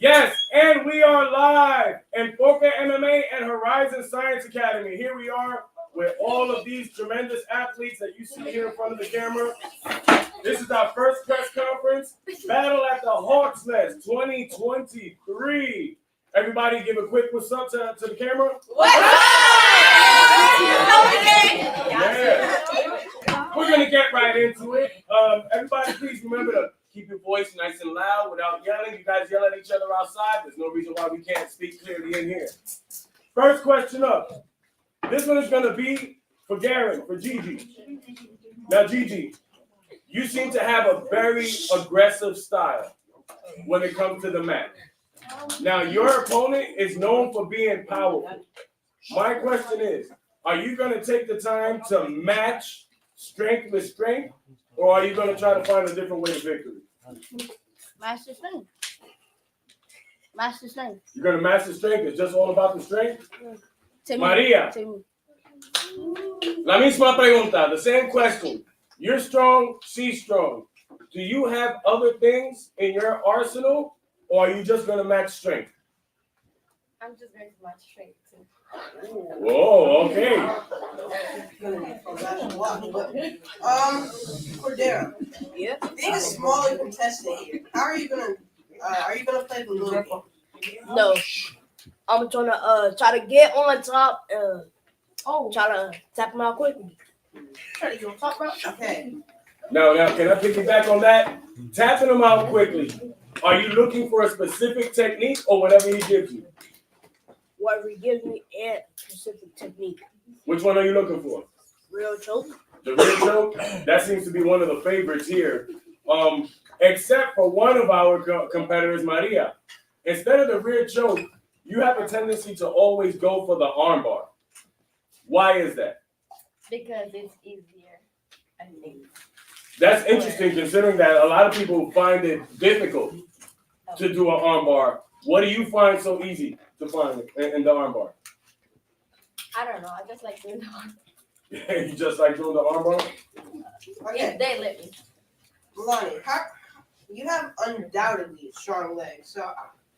Yes, and we are live in Boca MMA and Horizon Science Academy. Here we are with all of these tremendous athletes that you see here in front of the camera. This is our first press conference, Battle at the Hawk's Nest 2023. Everybody give a quick what's up to the camera. Yeah. We're going to get right into it. Everybody, please remember to keep your voice nice and loud without yelling. You guys yell at each other outside. There's no reason why we can't speak clearly in here. First question up. This one is going to be for Garen, for Gigi. Now, Gigi, you seem to have a very aggressive style when it comes to the mat. Now, your opponent is known for being powerful. My question is, are you going to take the time to match strength with strength, or are you going to try to find a different way to victory? Master strength. Master strength. You're going to master strength? It's just all about the strength? To Maria. To La misma pregunta, the same question. You're strong, she's strong. Do you have other things in your arsenal, or are you just going to match strength? I'm just going to match strength too. Whoa, okay. Cordero. Yeah. Being a smaller contestant here, how are you gonna play the little game? No. I'm trying to try to get on top and try to tap him out quickly. Try to get on top, bro. Okay. Now, can I piggyback on that? Tapping him out quickly. Are you looking for a specific technique or whatever he gives you? Whatever he gives me and specific technique. Which one are you looking for? Real choke. The rear choke? That seems to be one of the favorites here. Except for one of our competitors, Maria. Instead of the rear choke, you have a tendency to always go for the armbar. Why is that? Because it's easier, I think. That's interesting considering that a lot of people find it difficult to do an armbar. What do you find so easy to find in the armbar? I don't know. I just like doing the arm. You just like doing the armbar? Okay. They let me. Milani, you have undoubtedly strong legs, so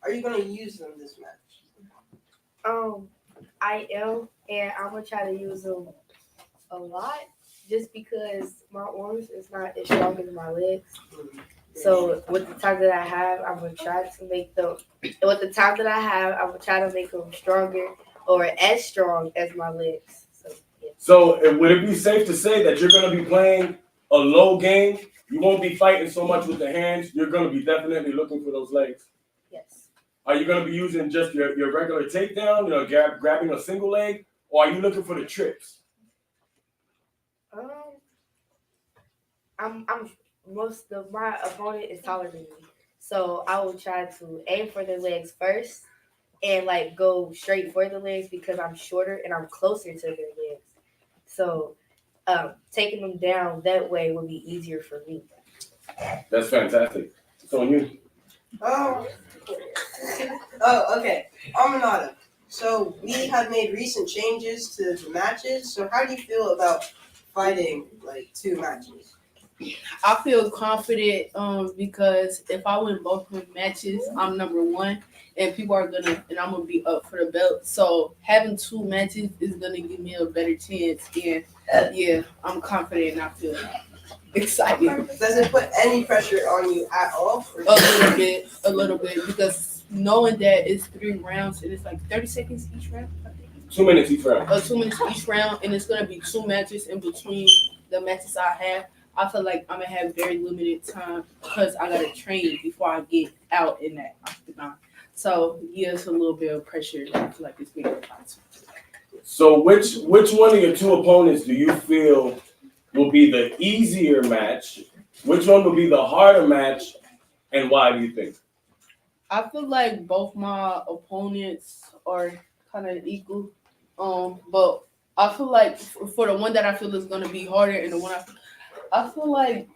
are you gonna use them this match? I am, and I'm gonna try to use them a lot, just because my arms is not as strong as my legs. So with the time that I have, I'm gonna try to make them. With the time that I have, I'm gonna try to make them stronger or as strong as my legs. So, yeah. So would it be safe to say that you're going to be playing a low game? You won't be fighting so much with the hands. You're going to be definitely looking for those legs. Yes. Are you going to be using just your regular takedown, grabbing a single leg, or are you looking for the trips? Most of my opponent is taller than me, so I will try to aim for the legs first and like go straight for the legs because I'm shorter and I'm closer to their legs. So taking them down that way would be easier for me. That's fantastic. It's on you. Okay. Amanada. So we have made recent changes to the matches. So how do you feel about fighting like 2 matches? I feel confident because if I win both my matches, I'm number 1, and I'm gonna be up for the belt. So having 2 matches is gonna give me a better chance. And yeah, I'm confident and I feel excited. Does it put any pressure on you at all? A little bit, because knowing that it's 3 rounds and it's like 30 seconds each round. I think. 2 minutes each round. 2 minutes each round, and it's gonna be 2 matches in between the matches I have. I feel like I'm gonna have very limited time because I gotta train before I get out in that octagon. So yeah, it's a little bit of pressure. I feel like it's being applied. So which one of your 2 opponents do you feel will be the easier match? Which one will be the harder match, and why do you think? I feel like both my opponents are kind of equal. But I feel like for the one that I feel is gonna be harder, and the one I feel like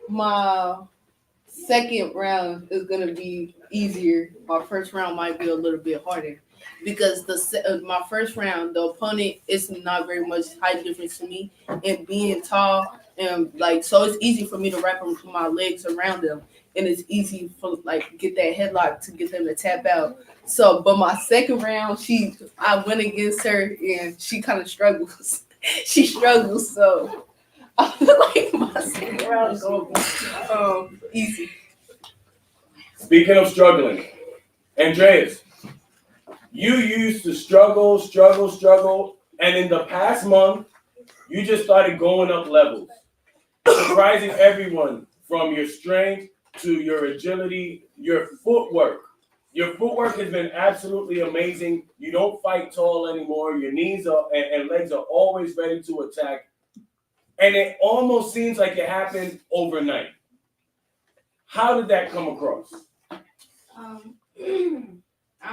my second round is gonna be easier. My first round might be a little bit harder because my first round, the opponent is not very much height difference to me, and being tall and like so it's easy for me to wrap my legs around them, and it's easy for like get that headlock to get them to tap out. So, but my second round, I went against her, and she kind of struggles. She struggles, so I feel like my second round is gonna be easy. Speaking of struggling, Andreas, you used to struggle, and in the past month, you just started going up levels, surprising everyone from your strength to your agility, your footwork. Your footwork has been absolutely amazing. You don't fight tall anymore. Your knees and legs are always ready to attack. And it almost seems like it happened overnight. How did that come across? I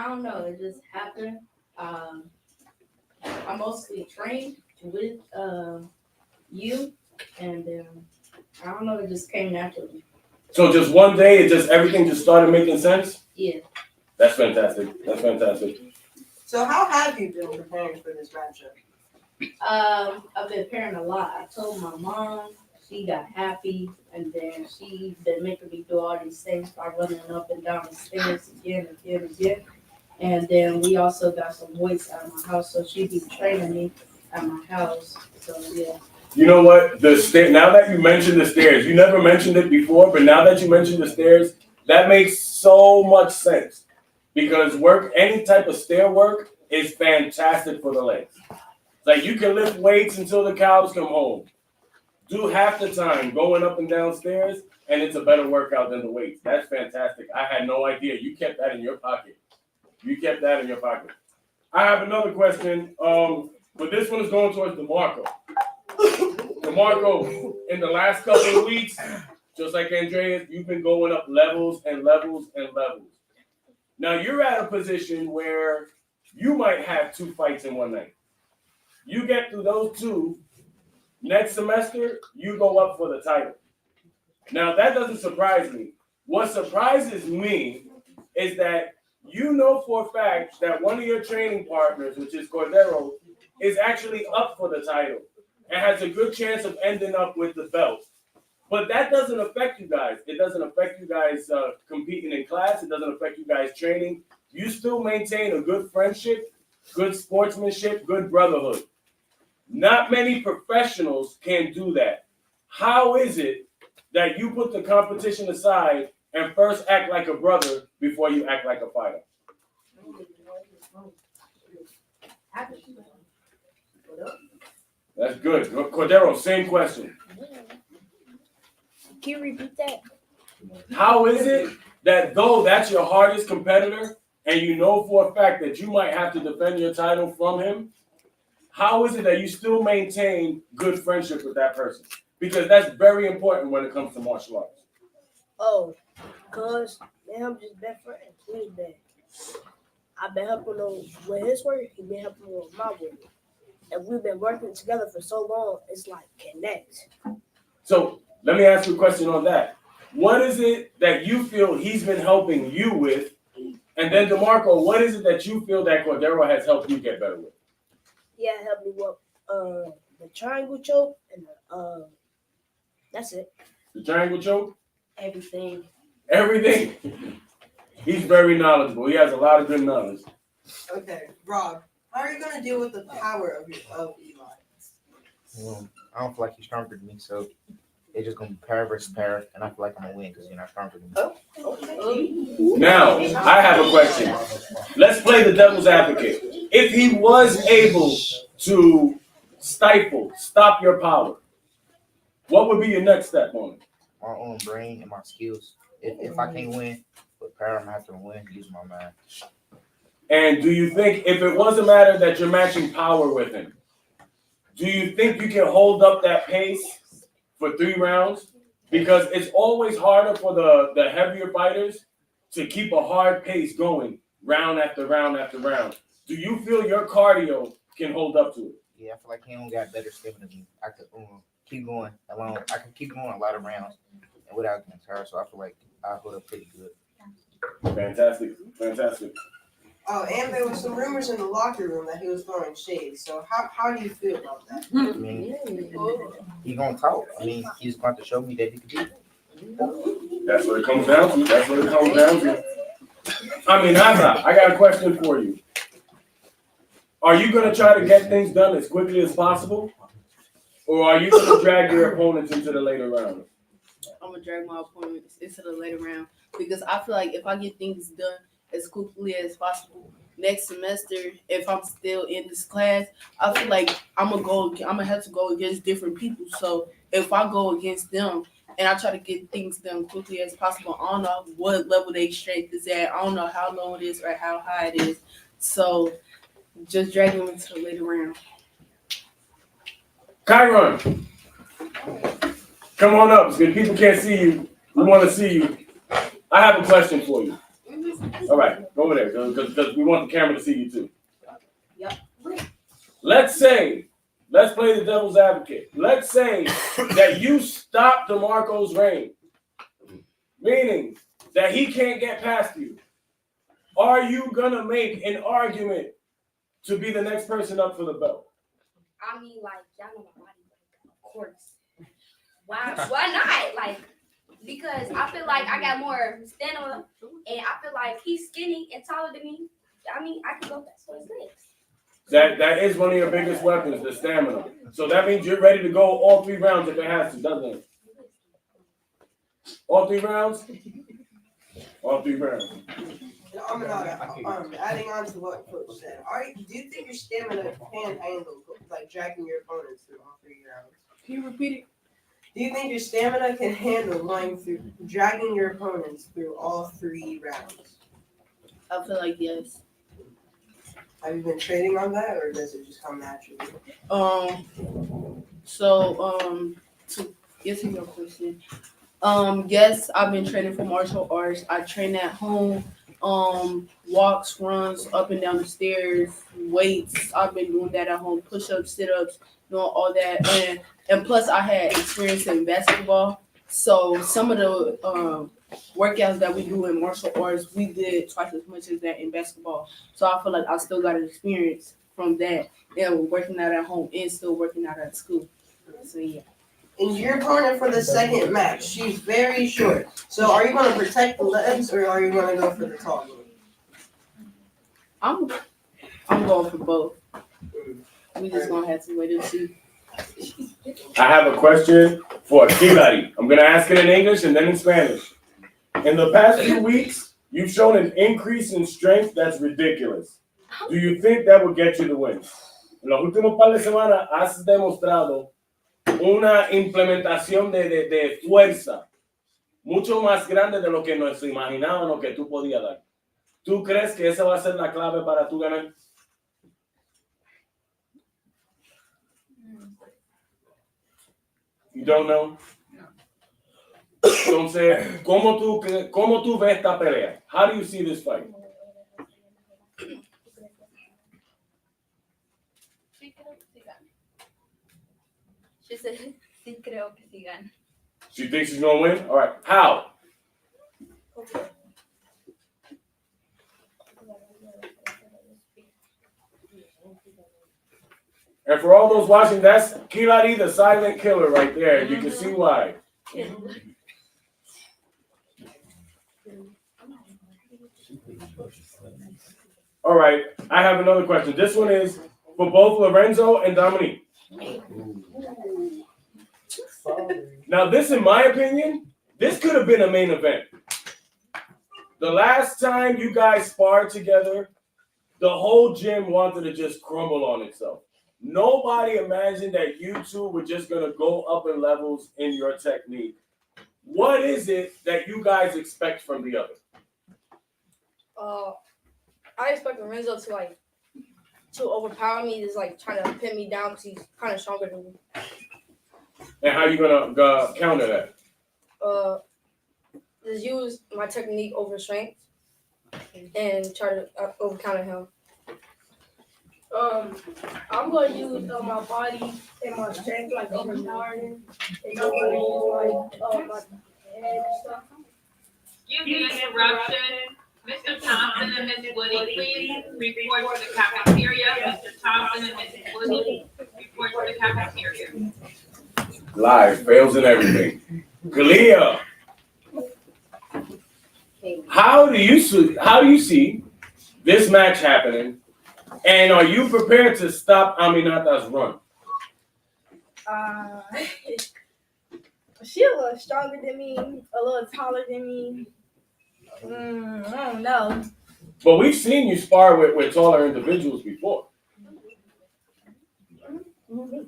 don't know. It just happened. I mostly trained with you, and I don't know. It just came naturally. So just one day, everything just started making sense? Yeah. That's fantastic. So how have you been preparing for this matchup? I've been preparing a lot. I told my mom. She got happy, and then she been making me do all these things by running up and down the stairs again. And then we also got some weights out of my house, so she be training me at my house. So yeah. You know what? Now that you mentioned the stairs, you never mentioned it before, but now that you mentioned the stairs, that makes so much sense. Because any type of stair work is fantastic for the legs. Like you can lift weights until the cows come home. Do half the time going up and down stairs, and it's a better workout than the weights. That's fantastic. I had no idea. You kept that in your pocket. I have another question, but this one is going towards DeMarco. DeMarco, in the last couple of weeks, just like Andreas, you've been going up levels and levels and levels. Now you're at a position where you might have 2 fights in one night. You get through those 2, next semester, you go up for the title. Now that doesn't surprise me. What surprises me is that you know for a fact that one of your training partners, which is Cordero, is actually up for the title and has a good chance of ending up with the belt. But that doesn't affect you guys. It doesn't affect you guys competing in class. It doesn't affect you guys training. You still maintain a good friendship, good sportsmanship, good brotherhood. Not many professionals can do that. How is it that you put the competition aside and first act like a brother before you act like a fighter? That's good. Cordero, same question. Can you repeat that? How is it that though that's your hardest competitor and you know for a fact that you might have to defend your title from him, how is it that you still maintain good friendship with that person? Because that's very important when it comes to martial arts. Oh, cause I'm just best friends. We've been. I've been helping him with his work. He's been helping me with my work, and we've been working together for so long. It's like connect. So let me ask you a question on that. What is it that you feel he's been helping you with? And then DeMarco, what is it that you feel that Cordero has helped you get better with? Yeah, help me with the triangle choke and that's it. The triangle choke? Everything. Everything? He's very knowledgeable. He has a lot of good knowledge. Okay, Rob, how are you going to deal with the power of Eli? Well, I don't feel like he's stronger than me, so it's just gonna be pair versus pair, and I feel like I'm gonna win because you're not stronger than me. Now, I have a question. Let's play the devil's advocate. If he was able to stop your power, what would be your next step on it? My own brain and my skills. If I can't win with pair, I'm gonna have to win. Use my mind. And do you think if it was a matter that you're matching power with him, do you think you can hold up that pace for 3 rounds? Because it's always harder for the heavier fighters to keep a hard pace going round after round after round. Do you feel your cardio can hold up to it? Yeah, I feel like he don't got better stamina than me. I could keep going along. I can keep going a lot of rounds and without getting tired. So I feel like I hold up pretty good. Fantastic. Oh, and there was some rumors in the locker room that he was throwing shade. So how do you feel about that? I mean, he gonna talk. I mean, he's going to show me that he can do it. That's what it comes down to. That's what it comes down to. I mean, I got a question for you. Are you going to try to get things done as quickly as possible? Or are you going to drag your opponents into the later round? I'm gonna drag my opponents into the later round because I feel like if I get things done as quickly as possible next semester, if I'm still in this class, I feel like I'm gonna have to go against different people. So if I go against them and I try to get things done quickly as possible, I don't know what level their strength is at. I don't know how low it is or how high it is. So just drag them into the later round. Kyron, come on up. Because people can't see you. We want to see you. I have a question for you. All right, go over there because we want the camera to see you too. Yep. Let's play the devil's advocate. Let's say that you stop DeMarco's reign, meaning that he can't get past you. Are you gonna make an argument to be the next person up for the belt? I mean, like, y'all know my body, like, of course. Why not? Like, because I feel like I got more stamina, and I feel like he's skinny and taller than me. I mean, I can go fast for his legs. That is one of your biggest weapons, the stamina. So that means you're ready to go all 3 rounds if it has to, doesn't it? All 3 rounds? All 3 rounds. Adding on to what Coach said, do you think your stamina can handle like dragging your opponents through all 3 rounds? Can you repeat it? Do you think your stamina can handle dragging your opponents through all 3 rounds? I feel like yes. Have you been training on that, or does it just come naturally? To answer your question, yes, I've been training for martial arts. I train at home. Walks, runs up and down the stairs, weights. I've been doing that at home, push-ups, sit-ups, doing all that, and plus I had experience in basketball. So some of the workouts that we do in martial arts, we did twice as much as that in basketball. So I feel like I still got an experience from that, and working out at home and still working out at school. So yeah. And your opponent for the second match, she's very short. So are you going to protect the legs, or are you going to go for the tall game? I'm going for both. We just gonna have to wait and see. I have a question for Kilari. I'm going to ask it in English and then in Spanish. In the past few weeks, you've shown an increase in strength that's ridiculous. Do you think that will get you the win? En los últimos par de semanas has demostrado una implementación de fuerza mucho más grande de lo que nos imaginábamos que tú podías dar. ¿Tú crees que esa va a ser la clave para tú ganar? You don't know? Entonces, ¿cómo tú ves esta pelea? How do you see this fight? She said, sí creo que sí gana. She thinks she's going to win? All right. How? And for all those watching, that's Kilari, the silent killer right there. You can see why. All right. I have another question. This one is for both Lorenzo and Dominique. Now, this, in my opinion, this could have been a main event. The last time you guys sparred together, the whole gym wanted to just crumble on itself. Nobody imagined that you two were just going to go up in levels in your technique. What is it that you guys expect from the other? I expect Lorenzo to overpower me, just try to pin me down because he's kind of stronger than me. And how are you going to counter that? Just use my technique over strength and try to over counter him. I'm going to use my body and my strength, overpower him. And I'm going to use my head and stuff. Excuse me, interruption. Mr. Thompson and Ms. Woody, please report to the cafeteria. Mr. Thompson and Ms. Woody, report to the cafeteria. Live, fails and everything. Kalia, how do you see this match happening? And are you prepared to stop Aminata's run? She a little stronger than me, a little taller than me. I don't know. But we've seen you spar with taller individuals before. We're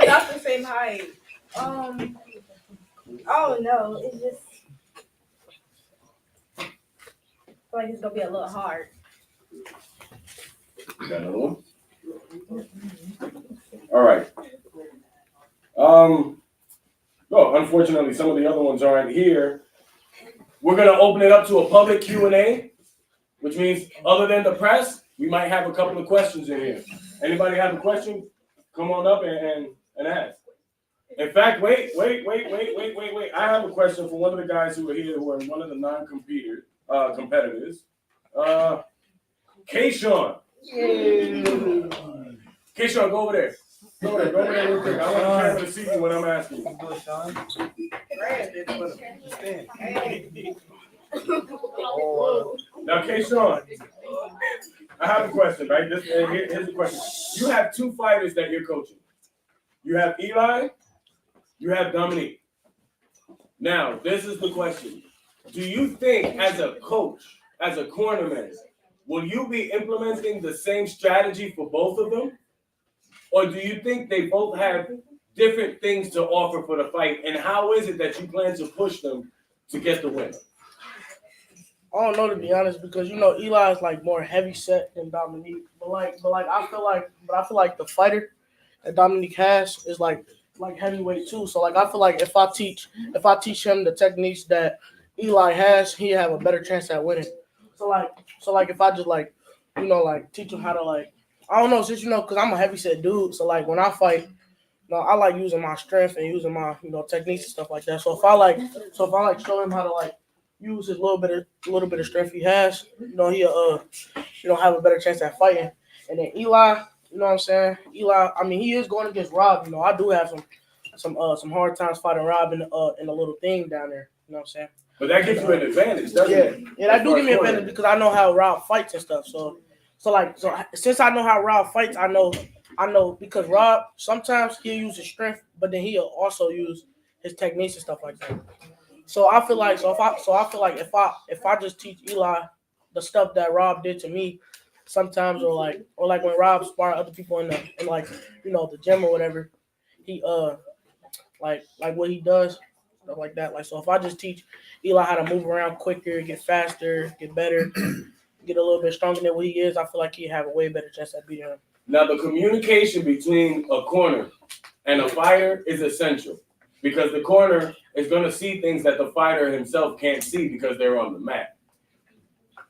about the same height. I don't know. It's just I feel like it's gonna be a little hard. Got another one? All right. Well, unfortunately, some of the other ones aren't here. We're gonna open it up to a public Q&A, which means other than the press, we might have a couple of questions in here. Anybody have a question? Come on up and ask. In fact, wait. I have a question for one of the guys who are here who are one of the competitors. Kayshawn. Kayshawn, go over there. Go over there real quick. I want the camera to see you when I'm asking you. Now, Kayshawn, I have a question, right? Here's the question. You have two fighters that you're coaching. You have Eli, you have Dominique. Now, this is the question. Do you think as a coach, as a cornerman, will you be implementing the same strategy for both of them? Or do you think they both have different things to offer for the fight? And how is it that you plan to push them to get the win? I don't know, to be honest, because Eli is like more heavy set than Dominique. But I feel like the fighter that Dominique has is like heavyweight too. So like I feel like if I teach him the techniques that Eli has, he have a better chance at winning. So like if I just teach him how to I don't know, since because I'm a heavy set dude. So like when I fight, I like using my strength and using my techniques and stuff like that. So if I show him how to use his little bit of strength he has, he'll have a better chance at fighting. And then Eli, you know what I'm saying? Eli, I mean, he is going against Rob. I do have some hard times fighting Rob in a little thing down there. You know what I'm saying? But that gives you an advantage, doesn't it? Yeah, that do give me an advantage because I know how Rob fights and stuff. So since I know how Rob fights, I know because Rob sometimes he'll use his strength, but then he'll also use his techniques and stuff like that. So I feel like if I just teach Eli the stuff that Rob did to me sometimes, or when Rob sparred other people in the gym or whatever, he like what he does, stuff like that. So if I just teach Eli how to move around quicker, get faster, get better, get a little bit stronger than what he is, I feel like he'd have a way better chance at beating him. Now the communication between a corner and a fighter is essential because the corner is going to see things that the fighter himself can't see because they're on the mat.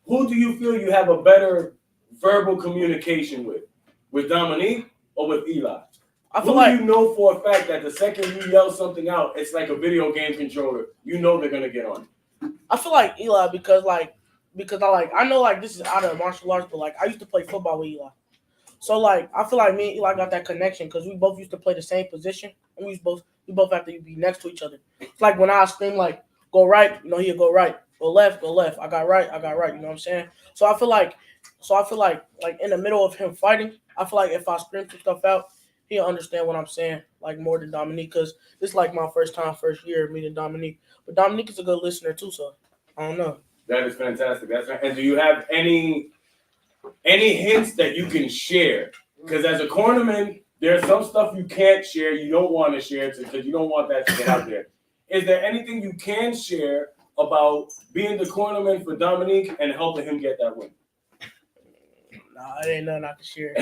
Who do you feel you have a better verbal communication with Dominique or with Eli? I feel like you know for a fact that the second you yell something out, it's like a video game controller. You know they're gonna get on you. I feel like Eli because I know this is out of martial arts, but I used to play football with Eli. So I feel like me and Eli got that connection because we both used to play the same position and we both have to be next to each other. It's like when I scream go right, he'll go right. Go left. I got right. You know what I'm saying? So I feel like in the middle of him fighting, I feel like if I scream some stuff out, he'll understand what I'm saying more than Dominique because this is my first year meeting Dominique. But Dominique is a good listener too, so I don't know. That is fantastic. And do you have any hints that you can share? Because as a cornerman, there's some stuff you can't share, you don't want to share because you don't want that to get out there. Is there anything you can share about being the cornerman for Dominique and helping him get that win? Nah, it ain't nothing I can share.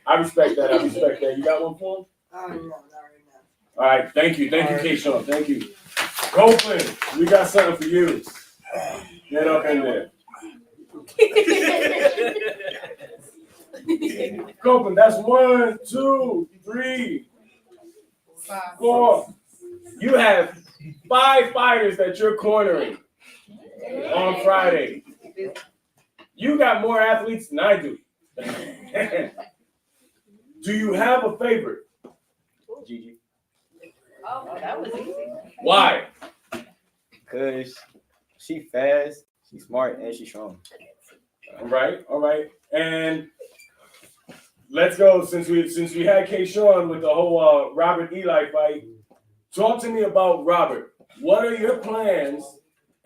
I respect that. You got one for him? No, not right now. All right, thank you, Kayshawn. Thank you. Copeland, we got something for you. Get up in there. Copeland, that's 1, 2, 3, 4. You have 5 fighters that you're cornering on Friday. You got more athletes than I do. Do you have a favorite? Gigi. Oh, that was easy. Why? Because she fast, she's smart, and she's strong. All right. And let's go, since we had K-Shawn with the whole Robert Eli fight. Talk to me about Robert. What are your plans,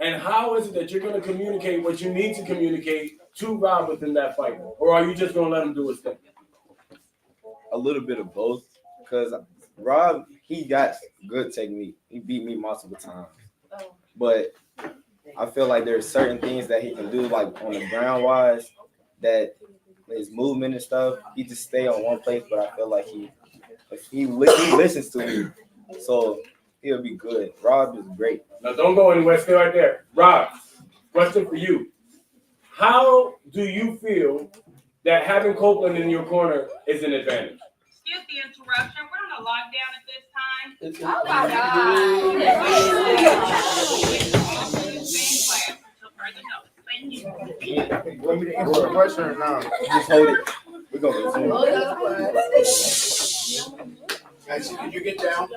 and how is it that you're going to communicate what you need to communicate to Rob within that fight? Or are you just going to let him do his thing? A little bit of both, because Rob, he got good technique. He beat me multiple times. But I feel like there's certain things that he can do, like on the ground wise, that his movement and stuff, he just stay on one place, but I feel like he listens to me, so he'll be good. Rob is great. Now don't go anywhere, stay right there. Rob, question for you. How do you feel that having Copeland in your corner is an advantage? Excuse the interruption. We're on a lockdown at this time. Oh my God. Same class until further notice. Thank you. Want me to answer the question or not? Just hold it. We're going to zoom. Guys, can you get down?